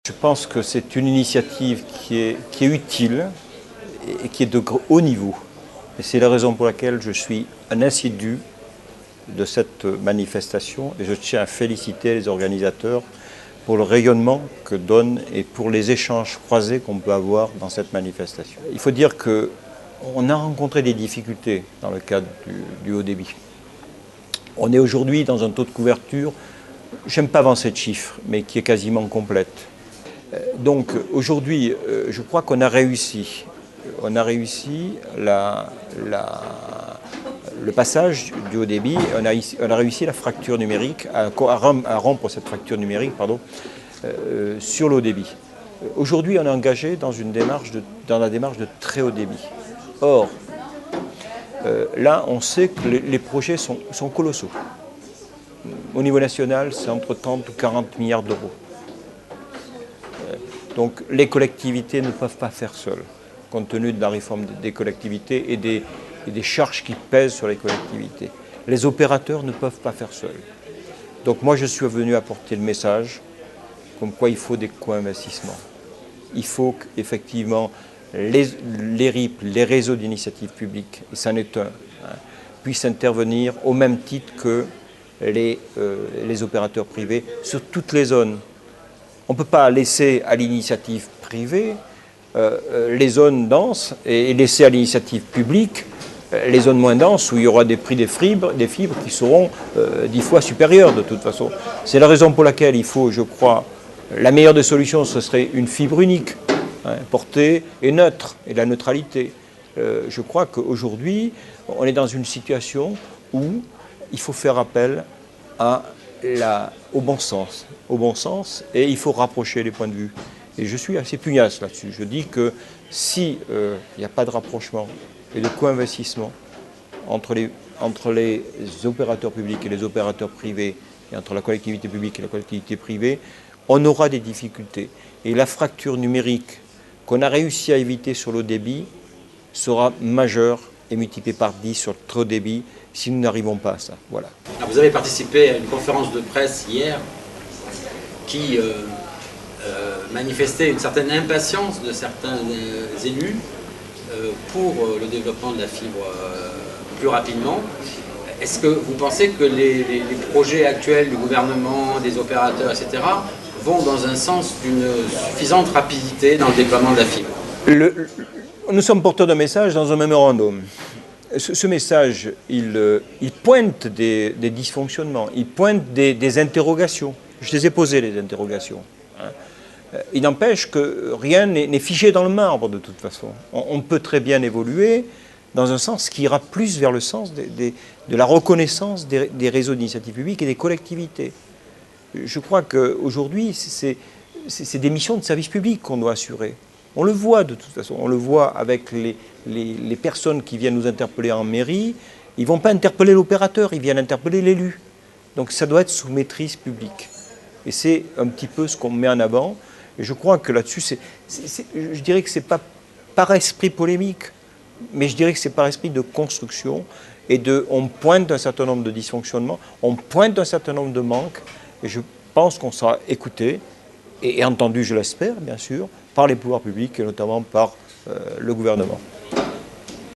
Je pense que c'est une initiative qui est utile et qui est de haut niveau. Et c'est la raison pour laquelle je suis un assidu de cette manifestation et je tiens à féliciter les organisateurs pour le rayonnement que donne et pour les échanges croisés qu'on peut avoir dans cette manifestation. Il faut dire qu'on a rencontré des difficultés dans le cadre du haut débit. On est aujourd'hui dans un taux de couverture, j'aime pas avancer de chiffres, mais qui est quasiment complète. Donc aujourd'hui, je crois qu'on a réussi. On a réussi le passage du haut débit, on a réussi la fracture numérique, à rompre cette fracture numérique sur le haut débit. Aujourd'hui, on est engagé dans la démarche de très haut débit. Or, là, on sait que les projets sont colossaux. Au niveau national, c'est entre 30 ou 40 milliards d'euros. Donc les collectivités ne peuvent pas faire seules, compte tenu de la réforme des collectivités et des charges qui pèsent sur les collectivités. Les opérateurs ne peuvent pas faire seuls. Donc moi je suis venu apporter le message comme quoi il faut des co-investissements. Il faut qu'effectivement les RIP, les réseaux d'initiatives publiques, et c'en est un, puissent intervenir au même titre que les opérateurs privés sur toutes les zones. On ne peut pas laisser à l'initiative privée les zones denses et laisser à l'initiative publique les zones moins denses où il y aura des prix des fibres qui seront 10 fois supérieurs de toute façon. C'est la raison pour laquelle il faut, je crois, la meilleure des solutions, ce serait une fibre unique, portée et neutre, et la neutralité. Je crois qu'aujourd'hui, on est dans une situation où il faut faire appel au bon sens, et il faut rapprocher les points de vue. Et je suis assez pugnace là-dessus. Je dis que s'il n'y a pas de rapprochement et de co-investissement entre les opérateurs publics et les opérateurs privés, et entre la collectivité publique et la collectivité privée, on aura des difficultés. Et la fracture numérique qu'on a réussi à éviter sur le débit sera majeure et multipliée par 10 sur le très haut débit si nous n'arrivons pas à ça. Voilà. Vous avez participé à une conférence de presse hier qui manifestait une certaine impatience de certains élus pour le développement de la fibre plus rapidement. Est-ce que vous pensez que les projets actuels du gouvernement, des opérateurs, etc., vont dans un sens d'une suffisante rapidité dans le déploiement de la fibre? Nous sommes porteurs d'un message dans un mémorandum. Ce message, il pointe des dysfonctionnements, il pointe des interrogations. Je les ai posées, les interrogations. Il n'empêche que rien n'est figé dans le marbre, de toute façon. On peut très bien évoluer dans un sens qui ira plus vers le sens de la reconnaissance des réseaux d'initiative publique et des collectivités. Je crois qu'aujourd'hui, c'est des missions de service public qu'on doit assurer. On le voit de toute façon, on le voit avec les personnes qui viennent nous interpeller en mairie. Ils ne vont pas interpeller l'opérateur, ils viennent interpeller l'élu. Donc ça doit être sous maîtrise publique. Et c'est un petit peu ce qu'on met en avant. Et je crois que là-dessus, je dirais que ce n'est pas par esprit polémique, mais je dirais que c'est par esprit de construction. Et on pointe un certain nombre de dysfonctionnements, on pointe un certain nombre de manques. Et je pense qu'on sera écouté et entendu, je l'espère, bien sûr, par les pouvoirs publics et notamment par le gouvernement.